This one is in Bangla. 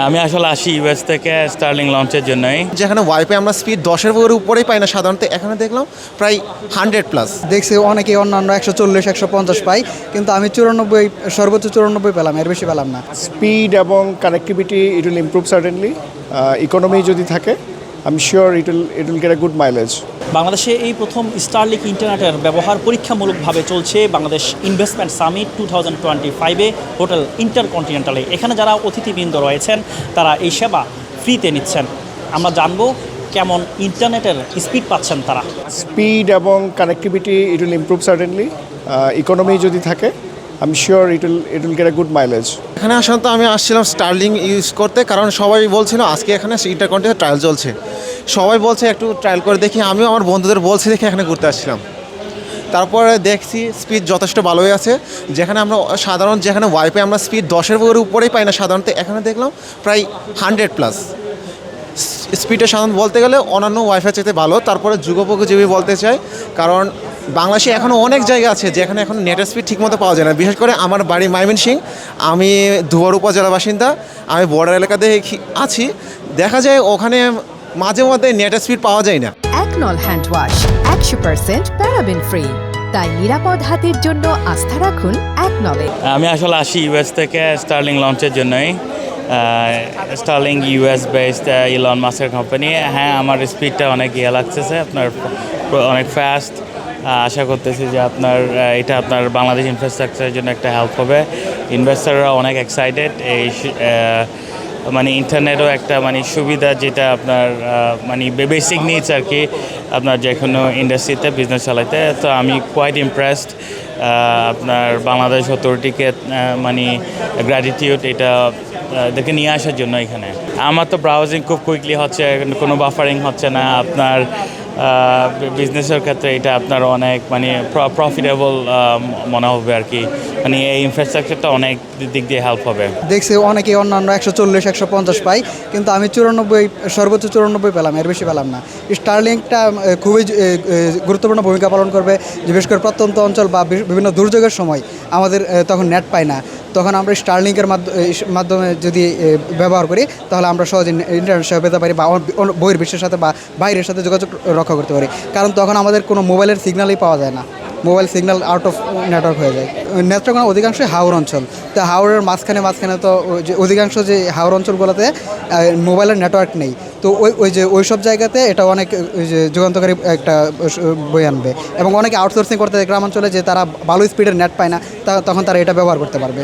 আমি আসলে আসি ইউএস থেকে স্টার্লিং লঞ্চের জন্যই। যেখানে ওয়াইফাই আমরা স্পিড 10-এর উপরেই পাই না সাধারণত, এখানে দেখলাম প্রায় 100+। দেখছি অনেকে অন্যান্য 140 150 পাই, কিন্তু আমি 94, সর্বোচ্চ 94 পেলাম, এর বেশি পেলাম না। স্পিড এবং connectivity it will improve certainly. Economy যদি থাকে আমি sure it will get a good mileage. বাংলাদেশে এই প্রথম স্টারলিংক ইন্টারনেটের ব্যবহার পরীক্ষামূলকভাবে চলছে বাংলাদেশ ইনভেস্টমেন্ট সামিট 2025-এ হোটেল ইন্টারকন্টিনেন্টালে। এখানে যারা অতিথিবৃন্দ রয়েছেন তারা এই সেবা ফ্রিতে নিচ্ছেন। আমরা জানবো কেমন ইন্টারনেটের স্পিড পাচ্ছেন তারা। স্পিড এবং connectivity it will improve certainly. Economy যদি থাকে আমি sure it will get a good mileage. এখানে আসলে তো আমি আসছিলাম স্টার্লিং ইউজ করতে, কারণ সবাই বলছিল আজকে এখানে ইন্টারকন্টিনেন্টাল ট্রায়াল চলছে, সবাই বলছে একটু ট্রায়াল করে দেখি। আমিও আমার বন্ধুদের বলছি দেখে এখানে ঘুরতে আসছিলাম। তারপরে দেখছি স্পিড যথেষ্ট ভালোই আছে। যেখানে যেখানে ওয়াইফাই আমরা স্পিড 10-এর উপরেই পাই না সাধারণত, এখানে দেখলাম প্রায় 100+। স্পিডের সাধারণত বলতে গেলে অন্যান্য ওয়াইফাই চাইতে ভালো। তারপরে যুগোপযোগী বলতে চাই, কারণ বাংলাদেশে এখনও অনেক জায়গা আছে যেখানে এখন নেটের স্পিড ঠিকমতো পাওয়া যায় না। বিশেষ করে আমার বাড়ি ময়মনসিংহ, আমি দুয়ার উপজেলা বাসিন্দা, আমি বর্ডার এলাকাতে আছি। দেখা যায় ওখানে মাঝে মধ্যে নেটের স্পিড পাওয়া যায় না। একনল হ্যান্ড ওয়াশ 100% প্যারাবেন ফ্রি, তাই নিরাপদ হাতের জন্য আস্থা রাখুন একনলে। আমি আসলে আসি ইউএস থেকে স্টার্লিং লঞ্চের জন্যই। স্টার্লিং ইউএস বেসড ইলন মাস্কের কোম্পানি। হ্যাঁ, আমার স্পিডটা অনেক লাগতেছে, আপনার অনেক ফাস্ট। আশা করতেছি যে এটা আপনার বাংলাদেশ ইনফ্রাস্ট্রাকচারের জন্য একটা হেল্প হবে। ইনভেস্টাররা অনেক এক্সাইটেড। এই মানে ইন্টারনেটও একটা সুবিধা, যেটা আপনার বেসিক নিডস আর কি, আপনার যে কোনো ইন্ডাস্ট্রিতে বিজনেস চালাইতে। তো আমি কোয়াইট ইমপ্রেসড। আপনার বাংলাদেশ অথরিটিকে গ্র্যাটিটিউড এদেরকে নিয়ে আসার জন্য এখানে। আমার তো ব্রাউজিং খুব কুইকলি হচ্ছে, কোনো বাফারিং হচ্ছে না। আপনার বিজনেসের ক্ষেত্রে এটা আপনার অনেক প্রফিটেবল মনে হবে আর কি। এই ইনফ্রাস্ট্রাকচারটা অনেক দিক দিয়ে হেল্প হবে। দেখছি অনেকে অন্যান্য 140 150 পাই, কিন্তু আমি 94, সর্বোচ্চ 94 পেলাম, এর বেশি পেলাম না। স্টারলিংকটা খুবই গুরুত্বপূর্ণ ভূমিকা পালন করবে, বিশেষ করে প্রত্যন্ত অঞ্চল বা বিভিন্ন দুর্যোগের সময় আমাদের তখন নেট পাই না। তখন আমরা স্টারলিংকের মাধ্যমে যদি ব্যবহার করি, তাহলে আমরা সহজে ইন্টারনেট সেবা পেতে পারি বা বহির্বিশ্বের সাথে বা বাইরের সাথে যোগাযোগ রক্ষা করতে পারি। কারণ তখন আমাদের কোনো মোবাইলের সিগন্যালই পাওয়া যায় না, mobile signal out of network হয়ে যায়। নেত্রকোনা অধিকাংশই হাওর অঞ্চল, তো হাওরের মাঝখানে তো অধিকাংশ যে হাওর অঞ্চলগুলোতে মোবাইলের নেটওয়ার্ক নেই। তো ওই সব জায়গাতে এটা অনেক যুগান্তকারী একটা বই আনবে। এবং অনেকে আউটসোর্সিং করতে গ্রামাঞ্চলে, যে তারা ভালো স্পিডের নেট পায় না, তখন তারা এটা ব্যবহার করতে পারবে।